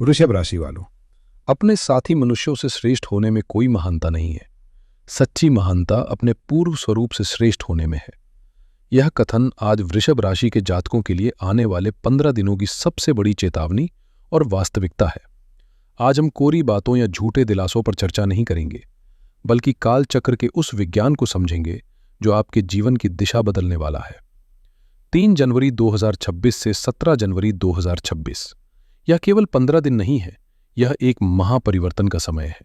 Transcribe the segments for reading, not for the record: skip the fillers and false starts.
वृषभ राशि वालों, अपने साथी मनुष्यों से श्रेष्ठ होने में कोई महानता नहीं है। सच्ची महानता अपने पूर्व स्वरूप से श्रेष्ठ होने में है। यह कथन आज वृषभ राशि के जातकों के लिए आने वाले 15 दिनों की सबसे बड़ी चेतावनी और वास्तविकता है। आज हम कोरी बातों या झूठे दिलासों पर चर्चा नहीं करेंगे, बल्कि काल चक्र के उस विज्ञान को समझेंगे जो आपके जीवन की दिशा बदलने वाला है। 3 जनवरी 2026 से 17 जनवरी 2026 यह केवल 15 दिन नहीं है, यह एक महापरिवर्तन का समय है।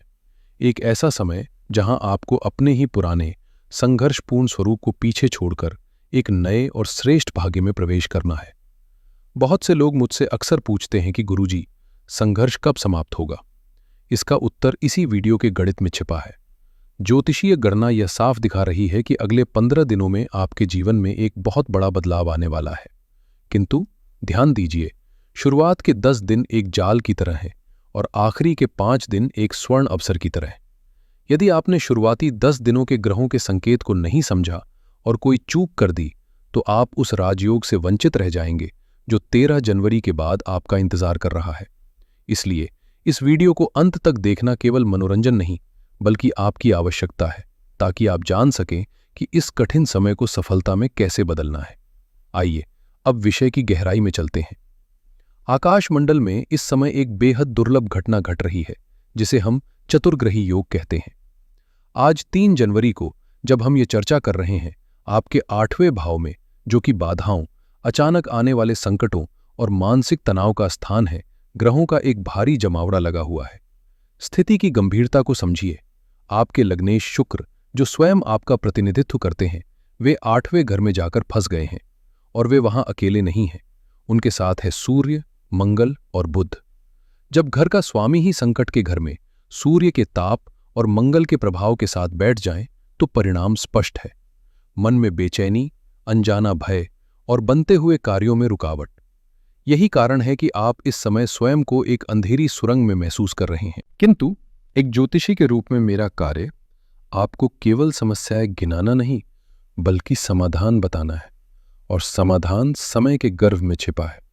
एक ऐसा समय जहां आपको अपने ही पुराने संघर्षपूर्ण स्वरूप को पीछे छोड़कर एक नए और श्रेष्ठ भाग्य में प्रवेश करना है। बहुत से लोग मुझसे अक्सर पूछते हैं कि गुरुजी, संघर्ष कब समाप्त होगा? इसका उत्तर इसी वीडियो के गणित में छिपा है। ज्योतिषीय गणना यह साफ दिखा रही है कि अगले 15 दिनों में आपके जीवन में एक बहुत बड़ा बदलाव आने वाला है। किंतु ध्यान दीजिए, शुरुआत के 10 दिन एक जाल की तरह हैं और आखिरी के 5 दिन एक स्वर्ण अवसर की तरह। यदि आपने शुरुआती 10 दिनों के ग्रहों के संकेत को नहीं समझा और कोई चूक कर दी, तो आप उस राजयोग से वंचित रह जाएंगे जो 13 जनवरी के बाद आपका इंतजार कर रहा है। इसलिए इस वीडियो को अंत तक देखना केवल मनोरंजन नहीं, बल्कि आपकी आवश्यकता है, ताकि आप जान सकें कि इस कठिन समय को सफलता में कैसे बदलना है। आइए अब विषय की गहराई में चलते हैं। आकाशमंडल में इस समय एक बेहद दुर्लभ घटना घट रही है, जिसे हम चतुर्ग्रही योग कहते हैं। आज 3 जनवरी को जब हम ये चर्चा कर रहे हैं, आपके 8वें भाव में, जो कि बाधाओं, अचानक आने वाले संकटों और मानसिक तनाव का स्थान है, ग्रहों का एक भारी जमावड़ा लगा हुआ है। स्थिति की गंभीरता को समझिए। आपके लग्नेश शुक्र, जो स्वयं आपका प्रतिनिधित्व करते हैं, वे 8वें घर में जाकर फंस गए हैं। और वे वहां अकेले नहीं हैं, उनके साथ है सूर्य, मंगल और बुध। जब घर का स्वामी ही संकट के घर में सूर्य के ताप और मंगल के प्रभाव के साथ बैठ जाएं, तो परिणाम स्पष्ट है। मन में बेचैनी, अनजाना भय और बनते हुए कार्यों में रुकावट। यही कारण है कि आप इस समय स्वयं को एक अंधेरी सुरंग में महसूस कर रहे हैं। किंतु एक ज्योतिषी के रूप में मेरा कार्य आपको केवल समस्याएं गिनाना नहीं, बल्कि समाधान बताना है। और समाधान समय के गर्भ में छिपा है।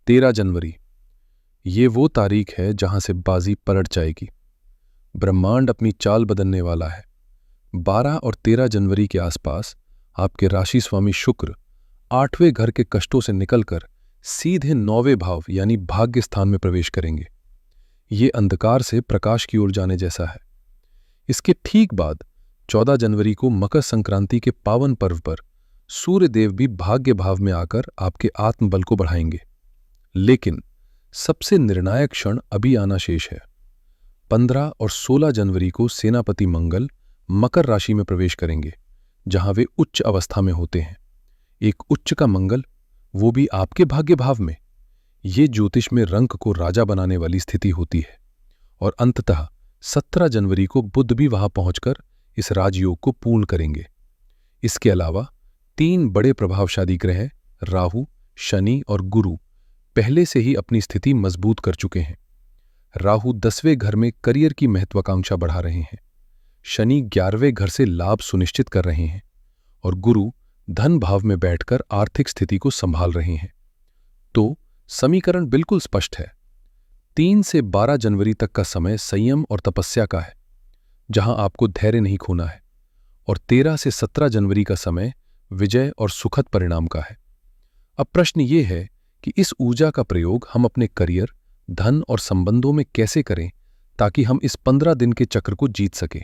13 जनवरी, ये वो तारीख है जहां से बाजी पलट जाएगी। ब्रह्मांड अपनी चाल बदलने वाला है। 12 और 13 जनवरी के आसपास आपके राशि स्वामी शुक्र 8वें घर के कष्टों से निकलकर सीधे 9वें भाव यानी भाग्य स्थान में प्रवेश करेंगे। ये अंधकार से प्रकाश की ओर जाने जैसा है। इसके ठीक बाद 14 जनवरी को मकर संक्रांति के पावन पर्व पर सूर्य देव भी भाग्य भाव में आकर आपके आत्मबल को बढ़ाएंगे। लेकिन सबसे निर्णायक क्षण अभी आना शेष है। 15 और 16 जनवरी को सेनापति मंगल मकर राशि में प्रवेश करेंगे, जहां वे उच्च अवस्था में होते हैं। एक उच्च का मंगल, वो भी आपके भाग्य भाव में। ये ज्योतिष में रंक को राजा बनाने वाली स्थिति होती है। और अंततः 17 जनवरी को बुध भी वहां पहुंचकर इस राजयोग को पूर्ण करेंगे। इसके अलावा 3 बड़े प्रभावशाली ग्रह राहु, शनि और गुरु पहले से ही अपनी स्थिति मजबूत कर चुके हैं। राहु 10वें घर में करियर की महत्वाकांक्षा बढ़ा रहे हैं। शनि 11वें घर से लाभ सुनिश्चित कर रहे हैं और गुरु धन भाव में बैठकर आर्थिक स्थिति को संभाल रहे हैं। तो समीकरण बिल्कुल स्पष्ट है। 3 से 12 जनवरी तक का समय संयम और तपस्या का है, जहां आपको धैर्य नहीं खोना है। और 13 से 17 जनवरी का समय विजय और सुखद परिणाम का है। अब प्रश्न ये है कि इस ऊर्जा का प्रयोग हम अपने करियर, धन और संबंधों में कैसे करें, ताकि हम इस 15 दिन के चक्र को जीत सकें।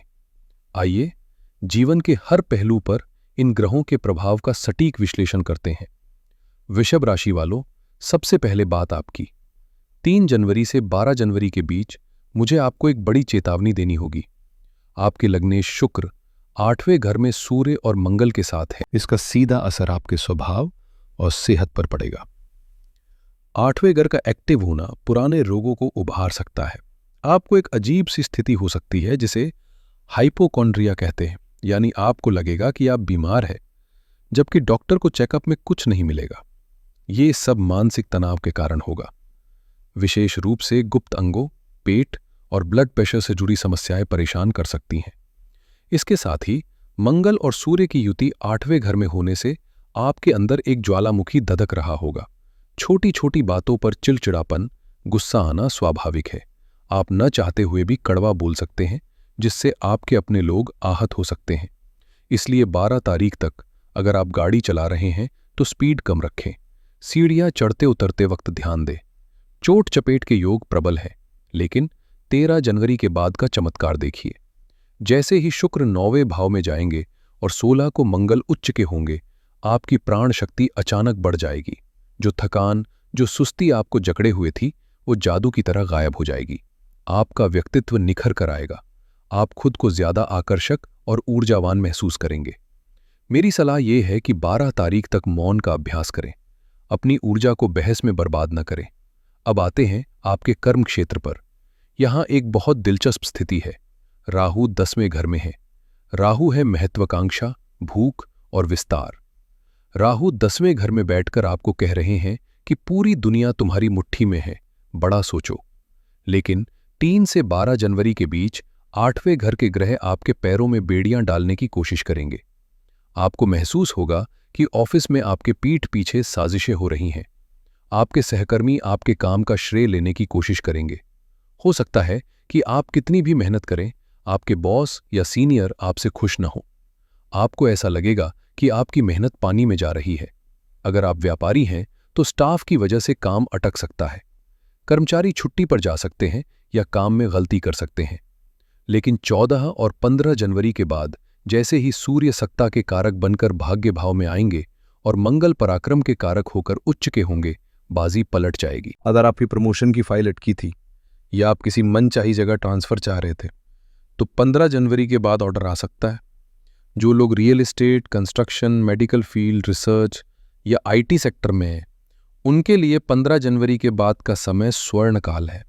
आइए जीवन के हर पहलू पर इन ग्रहों के प्रभाव का सटीक विश्लेषण करते हैं। वृषभ राशि वालों, सबसे पहले बात आपकी। 3 जनवरी से 12 जनवरी के बीच मुझे आपको एक बड़ी चेतावनी देनी होगी। आपके लग्नेश शुक्र 8वें घर में सूर्य और मंगल के साथ है। इसका सीधा असर आपके स्वभाव और सेहत पर पड़ेगा। 8वें घर का एक्टिव होना पुराने रोगों को उभार सकता है। आपको एक अजीब सी स्थिति हो सकती है जिसे हाइपोकॉन्ड्रिया कहते हैं, यानी आपको लगेगा कि आप बीमार हैं, जबकि डॉक्टर को चेकअप में कुछ नहीं मिलेगा। ये सब मानसिक तनाव के कारण होगा। विशेष रूप से गुप्त अंगों, पेट और ब्लड प्रेशर से जुड़ी समस्याएं परेशान कर सकती हैं। इसके साथ ही मंगल और सूर्य की युति 8वें घर में होने से आपके अंदर एक ज्वालामुखी धधक रहा होगा। छोटी छोटी बातों पर चिड़चिड़ापन, गुस्सा आना स्वाभाविक है। आप न चाहते हुए भी कड़वा बोल सकते हैं, जिससे आपके अपने लोग आहत हो सकते हैं। इसलिए 12 तारीख तक अगर आप गाड़ी चला रहे हैं तो स्पीड कम रखें। सीढ़ियां चढ़ते उतरते वक्त ध्यान दें। चोट चपेट के योग प्रबल है, लेकिन 13 जनवरी के बाद का चमत्कार देखिए। जैसे ही शुक्र 9वें भाव में जाएंगे और 16 को मंगल उच्च के होंगे, आपकी प्राण शक्ति अचानक बढ़ जाएगी। जो थकान, जो सुस्ती आपको जकड़े हुए थी, वो जादू की तरह गायब हो जाएगी। आपका व्यक्तित्व निखर कर आएगा। आप खुद को ज्यादा आकर्षक और ऊर्जावान महसूस करेंगे। मेरी सलाह यह है कि 12 तारीख तक मौन का अभ्यास करें। अपनी ऊर्जा को बहस में बर्बाद न करें। अब आते हैं आपके कर्म क्षेत्र पर। यहां एक बहुत दिलचस्प स्थिति है। राहु 10वें घर में है। राहु है महत्वाकांक्षा, भूख और विस्तार। राहु 10वें घर में बैठकर आपको कह रहे हैं कि पूरी दुनिया तुम्हारी मुट्ठी में है, बड़ा सोचो। लेकिन 3 से 12 जनवरी के बीच 8वें घर के ग्रह आपके पैरों में बेड़ियां डालने की कोशिश करेंगे। आपको महसूस होगा कि ऑफिस में आपके पीठ पीछे साजिशें हो रही हैं। आपके सहकर्मी आपके काम का श्रेय लेने की कोशिश करेंगे। हो सकता है कि आप कितनी भी मेहनत करें, आपके बॉस या सीनियर आपसे खुश न हो। आपको ऐसा लगेगा कि आपकी मेहनत पानी में जा रही है। अगर आप व्यापारी हैं तो स्टाफ की वजह से काम अटक सकता है। कर्मचारी छुट्टी पर जा सकते हैं या काम में गलती कर सकते हैं। लेकिन 14 और 15 जनवरी के बाद जैसे ही सूर्य सत्ता के कारक बनकर भाग्य भाव में आएंगे और मंगल पराक्रम के कारक होकर उच्च के होंगे, बाजी पलट जाएगी। अगर आपकी प्रमोशन की फाइल अटकी थी या आप किसी मनचाही जगह ट्रांसफर चाह रहे थे, तो 15 जनवरी के बाद ऑर्डर आ सकता है। जो लोग real estate, construction, medical field, research या आईटी सेक्टर में हैं, उनके लिए 15 जनवरी के बाद का समय स्वर्ण काल है।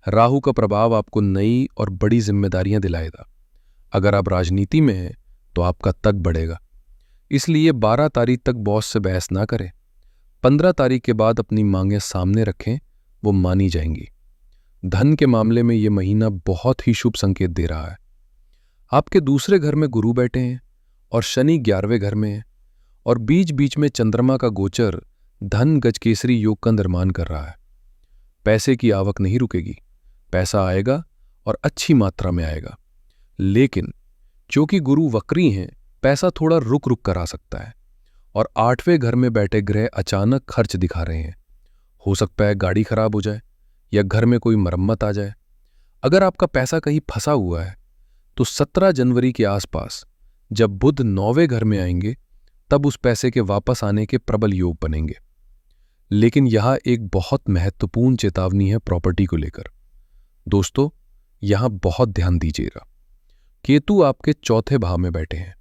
राहु का प्रभाव आपको नई और बड़ी जिम्मेदारियां दिलाएगा। अगर आप राजनीति में हैं तो आपका तग बढ़ेगा। इसलिए 12 तारीख तक बॉस से बहस ना करें। 15 तारीख के बाद अपनी मांगें सामने रखें, वो मानी जाएंगी। धन के मामले में ये महीना बहुत ही शुभ संकेत दे रहा है। आपके दूसरे घर में गुरु बैठे हैं और शनि 11वें घर में है, और बीच बीच में चंद्रमा का गोचर धन गजकेसरी योग का निर्माण कर रहा है। पैसे की आवक नहीं रुकेगी। पैसा आएगा और अच्छी मात्रा में आएगा। लेकिन क्योंकि गुरु वक्री हैं, पैसा थोड़ा रुक रुक कर आ सकता है। और 8वें घर में बैठे ग्रह अचानक खर्च दिखा रहे हैं। हो सकता है गाड़ी खराब हो जाए या घर में कोई मरम्मत आ जाए। अगर आपका पैसा कहीं फंसा हुआ है तो 17 जनवरी के आसपास जब बुध 9वें घर में आएंगे, तब उस पैसे के वापस आने के प्रबल योग बनेंगे। लेकिन यह एक बहुत महत्वपूर्ण चेतावनी है प्रॉपर्टी को लेकर। दोस्तों, यहां बहुत ध्यान दीजिएगा। केतु आपके 4थे भाव में बैठे हैं।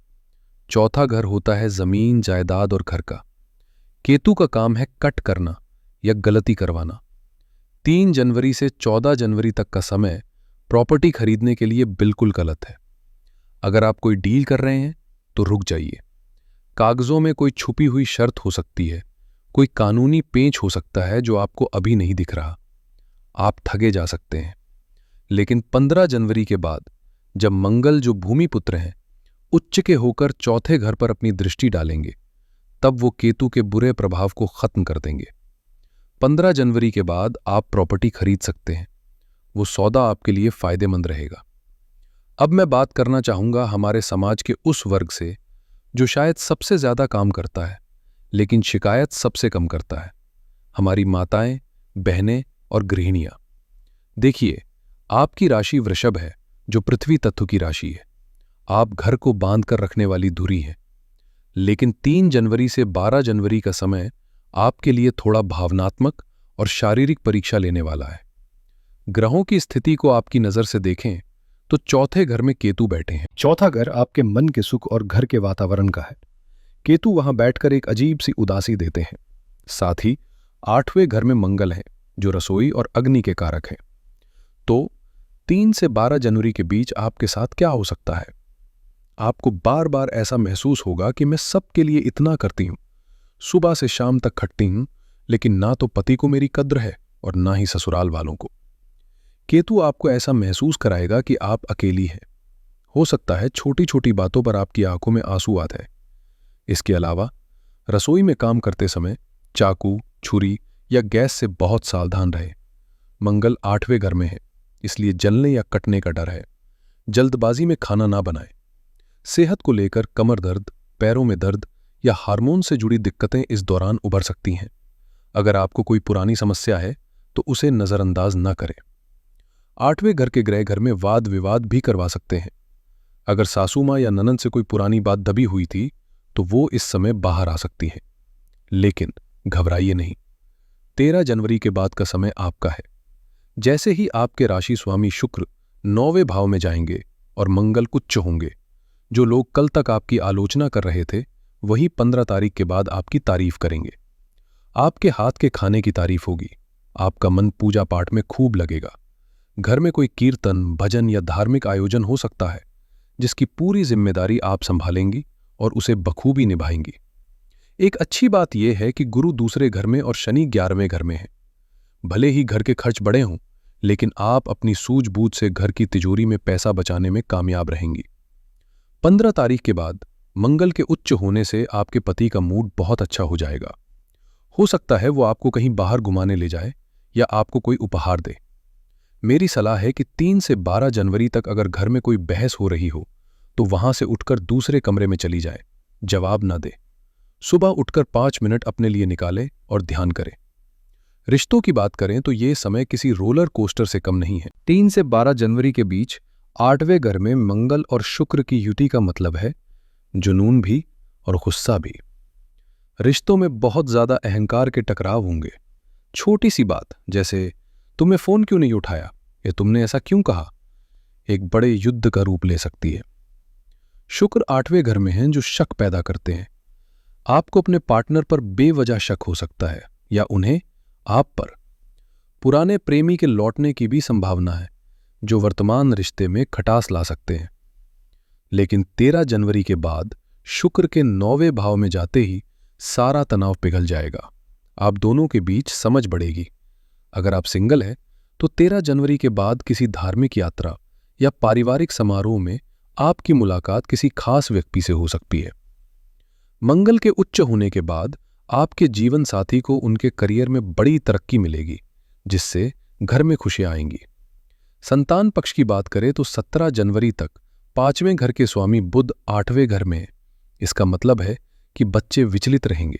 4था घर होता है जमीन, जायदाद और घर का। केतु का काम है कट करना या गलती करवाना। 3 जनवरी से 14 जनवरी तक का समय प्रॉपर्टी खरीदने के लिए बिल्कुल गलत है। अगर आप कोई डील कर रहे हैं तो रुक जाइए। कागजों में कोई छुपी हुई शर्त हो सकती है, कोई कानूनी पेंच हो सकता है जो आपको अभी नहीं दिख रहा। आप ठगे जा सकते हैं। लेकिन 15 जनवरी के बाद जब मंगल, जो भूमि पुत्र हैं, उच्च के होकर 4थे घर पर अपनी दृष्टि डालेंगे, तब वो केतु के बुरे प्रभाव को खत्म कर देंगे। 15 जनवरी के बाद आप प्रॉपर्टी खरीद सकते हैं। वो सौदा आपके लिए फायदेमंद रहेगा। अब मैं बात करना चाहूंगा हमारे समाज के उस वर्ग से जो शायद सबसे ज्यादा काम करता है, लेकिन शिकायत सबसे कम करता है। हमारी माताएं, बहनें और गृहिणियां। देखिए, आपकी राशि वृषभ है, जो पृथ्वी तत्व की राशि है। आप घर को बांध कर रखने वाली धुरी हैं। लेकिन 3 जनवरी से 12 जनवरी का समय आपके लिए थोड़ा भावनात्मक और शारीरिक परीक्षा लेने वाला है। ग्रहों की स्थिति को आपकी नजर से देखें तो 4थे घर में केतु बैठे हैं। 4था घर आपके मन के सुख और घर के वातावरण का है। केतु वहां बैठकर एक अजीब सी उदासी देते हैं। साथ ही 8वें घर में मंगल है, जो रसोई और अग्नि के कारक हैं। तो 3 से 12 जनवरी के बीच आपके साथ क्या हो सकता है? आपको बार बार ऐसा महसूस होगा कि मैं सबके लिए इतना करती हूं, सुबह से शाम तक खटती हूं, लेकिन ना तो पति को मेरी कद्र है और ना ही ससुराल वालों को। केतु आपको ऐसा महसूस कराएगा कि आप अकेली हैं। हो सकता है छोटी छोटी बातों पर आपकी आंखों में आंसू आ जाए। इसके अलावा रसोई में काम करते समय चाकू, छुरी या गैस से बहुत सावधान रहे। मंगल 8वें घर में है, इसलिए जलने या कटने का डर है। जल्दबाजी में खाना ना बनाएं। सेहत को लेकर कमर दर्द, पैरों में दर्द या हार्मोन से जुड़ी दिक्कतें इस दौरान उभर सकती हैं। अगर आपको कोई पुरानी समस्या है तो उसे नज़रअंदाज न करें। 8वें घर के ग्रह घर में वाद विवाद भी करवा सकते हैं। अगर सासू माँ या ननद से कोई पुरानी बात दबी हुई थी तो वो इस समय बाहर आ सकती है। लेकिन घबराइए नहीं, 13 जनवरी के बाद का समय आपका है। जैसे ही आपके राशि स्वामी शुक्र 9वें भाव में जाएंगे और मंगल उच्च होंगे, जो लोग कल तक आपकी आलोचना कर रहे थे वही 15 तारीख के बाद आपकी तारीफ करेंगे। आपके हाथ के खाने की तारीफ होगी। आपका मन पूजा पाठ में खूब लगेगा। घर में कोई कीर्तन, भजन या धार्मिक आयोजन हो सकता है जिसकी पूरी जिम्मेदारी आप संभालेंगी और उसे बखूबी निभाएंगी। एक अच्छी बात यह है कि गुरु दूसरे घर में और शनि 11वें घर में है। भले ही घर के खर्च बढ़े हों, लेकिन आप अपनी सूझबूझ से घर की तिजोरी में पैसा बचाने में कामयाब रहेंगी। 15 तारीख के बाद मंगल के उच्च होने से आपके पति का मूड बहुत अच्छा हो जाएगा। हो सकता है वो आपको कहीं बाहर घुमाने ले जाए या आपको कोई उपहार दे। मेरी सलाह है कि 3 से 12 जनवरी तक अगर घर में कोई बहस हो रही हो तो वहां से उठकर दूसरे कमरे में चली जाए, जवाब न दे। सुबह उठकर 5 मिनट अपने लिए निकालें और ध्यान करें। रिश्तों की बात करें तो ये समय किसी रोलर कोस्टर से कम नहीं है। 3 से 12 जनवरी के बीच 8वें घर में मंगल और शुक्र की युति का मतलब है जुनून भी और गुस्सा भी। रिश्तों में बहुत ज्यादा अहंकार के टकराव होंगे। छोटी सी बात जैसे तुमने फोन क्यों नहीं उठाया या तुमने ऐसा क्यों कहा, एक बड़े युद्ध का रूप ले सकती है। शुक्र 8वें घर में हैं जो शक पैदा करते हैं। आपको अपने पार्टनर पर बेवजह शक हो सकता है या उन्हें आप पर। पुराने प्रेमी के लौटने की भी संभावना है जो वर्तमान रिश्ते में खटास ला सकते हैं। लेकिन 13 जनवरी के बाद शुक्र के 9वें भाव में जाते ही सारा तनाव पिघल जाएगा। आप दोनों के बीच समझ बढ़ेगी। अगर आप सिंगल हैं तो 13 जनवरी के बाद किसी धार्मिक यात्रा या पारिवारिक समारोह में आपकी मुलाकात किसी खास व्यक्ति से हो सकती है। मंगल के उच्च होने के बाद आपके जीवन साथी को उनके करियर में बड़ी तरक्की मिलेगी, जिससे घर में खुशियां आएंगी। संतान पक्ष की बात करें तो 17 जनवरी तक 5वें घर के स्वामी बुध 8वें घर में है। इसका मतलब है कि बच्चे विचलित रहेंगे।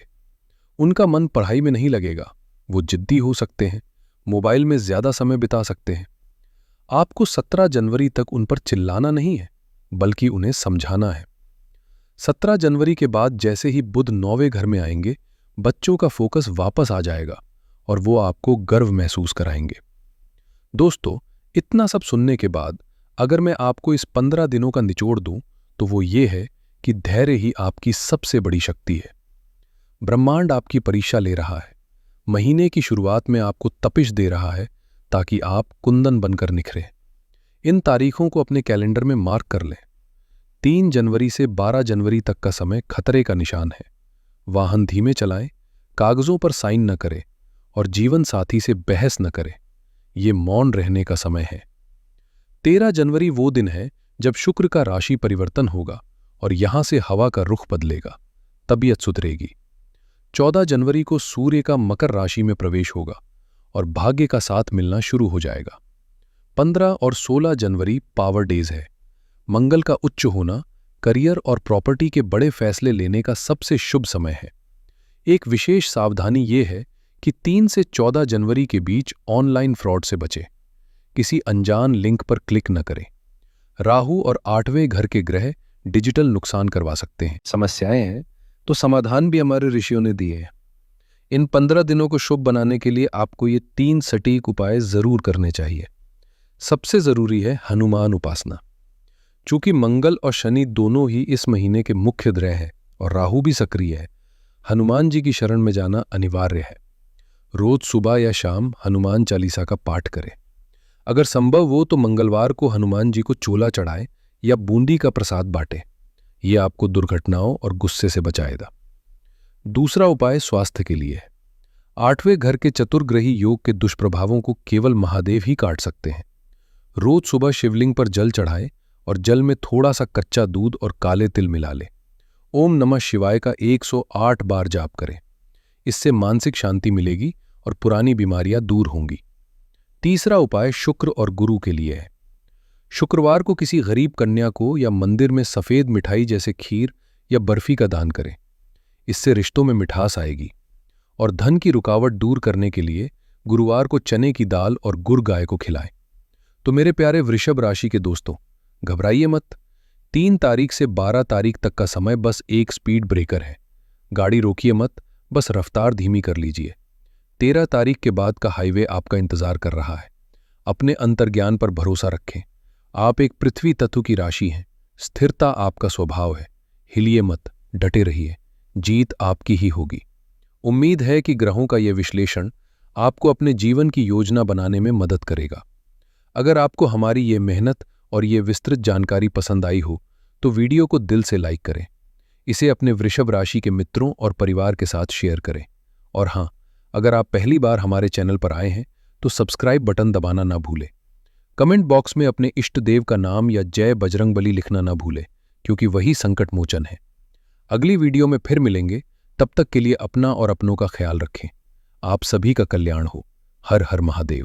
उनका मन पढ़ाई में नहीं लगेगा। वो जिद्दी हो सकते हैं, मोबाइल में ज्यादा समय बिता सकते हैं। आपको 17 जनवरी तक उन पर चिल्लाना नहीं है, बल्कि उन्हें समझाना है। 17 जनवरी के बाद जैसे ही बुध 9वें घर में आएंगे, बच्चों का फोकस वापस आ जाएगा और वो आपको गर्व महसूस कराएंगे। दोस्तों, इतना सब सुनने के बाद अगर मैं आपको इस 15 दिनों का निचोड़ दूं तो वो ये है कि धैर्य ही आपकी सबसे बड़ी शक्ति है। ब्रह्मांड आपकी परीक्षा ले रहा है। महीने की शुरुआत में आपको तपिश दे रहा है ताकि आप कुंदन बनकर निखरें। इन तारीखों को अपने कैलेंडर में मार्क कर लें। 3 जनवरी से 12 जनवरी तक का समय खतरे का निशान है। वाहन धीमे चलाएं, कागजों पर साइन न करें और जीवन साथी से बहस न करें। ये मौन रहने का समय है। 13 जनवरी वो दिन है जब शुक्र का राशि परिवर्तन होगा और यहां से हवा का रुख बदलेगा, तबीयत सुधरेगी। 14 जनवरी को सूर्य का मकर राशि में प्रवेश होगा और भाग्य का साथ मिलना शुरू हो जाएगा। 15 और 16 जनवरी पावर डेज है। मंगल का उच्च होना करियर और प्रॉपर्टी के बड़े फैसले लेने का सबसे शुभ समय है। एक विशेष सावधानी ये है कि 3 से 14 जनवरी के बीच ऑनलाइन फ्रॉड से बचें। किसी अनजान लिंक पर क्लिक न करें। राहु और 8वें घर के ग्रह डिजिटल नुकसान करवा सकते हैं। समस्याएं हैं तो समाधान भी हमारे ऋषियों ने दिए हैं। इन 15 दिनों को शुभ बनाने के लिए आपको ये 3 सटीक उपाय जरूर करने चाहिए। सबसे जरूरी है हनुमान उपासना। चूंकि मंगल और शनि दोनों ही इस महीने के मुख्य ग्रह हैं और राहु भी सक्रिय है, हनुमान जी की शरण में जाना अनिवार्य है। रोज सुबह या शाम हनुमान चालीसा का पाठ करें। अगर संभव हो तो मंगलवार को हनुमान जी को चोला चढ़ाएं या बूंदी का प्रसाद बांटें। यह आपको दुर्घटनाओं और गुस्से से बचाएगा। दूसरा उपाय स्वास्थ्य के लिए है। 8वें घर के चतुर्ग्रही योग के दुष्प्रभावों को केवल महादेव ही काट सकते हैं। रोज सुबह शिवलिंग पर जल चढ़ाएं और जल में थोड़ा सा कच्चा दूध और काले तिल मिला लें। ओम नमः शिवाय का 108 बार जाप करें। इससे मानसिक शांति मिलेगी और पुरानी बीमारियां दूर होंगी। तीसरा उपाय शुक्र और गुरु के लिए है। शुक्रवार को किसी गरीब कन्या को या मंदिर में सफेद मिठाई जैसे खीर या बर्फी का दान करें। इससे रिश्तों में मिठास आएगी। और धन की रुकावट दूर करने के लिए गुरुवार को चने की दाल और गुड़ गाय को खिलाएं। तो मेरे प्यारे वृषभ राशि के दोस्तों, घबराइए मत। 3 तारीख से 12 तारीख तक का समय बस एक स्पीड ब्रेकर है। गाड़ी रोकिए मत, बस रफ्तार धीमी कर लीजिए। 13 तारीख के बाद का हाईवे आपका इंतजार कर रहा है। अपने अंतर्ज्ञान पर भरोसा रखें। आप एक पृथ्वी तत्व की राशि हैं। स्थिरता आपका स्वभाव है। हिलिए मत, डटे रहिए। जीत आपकी ही होगी। उम्मीद है कि ग्रहों का यह विश्लेषण आपको अपने जीवन की योजना बनाने में मदद करेगा। अगर आपको हमारी ये मेहनत और ये विस्तृत जानकारी पसंद आई हो तो वीडियो को दिल से लाइक करें। इसे अपने वृषभ राशि के मित्रों और परिवार के साथ शेयर करें। और हाँ, अगर आप पहली बार हमारे चैनल पर आए हैं तो सब्सक्राइब बटन दबाना ना भूलें। कमेंट बॉक्स में अपने इष्ट देव का नाम या जय बजरंगबली लिखना ना भूलें, क्योंकि वही संकट मोचन है। अगली वीडियो में फिर मिलेंगे। तब तक के लिए अपना और अपनों का ख्याल रखें। आप सभी का कल्याण हो। हर हर महादेव।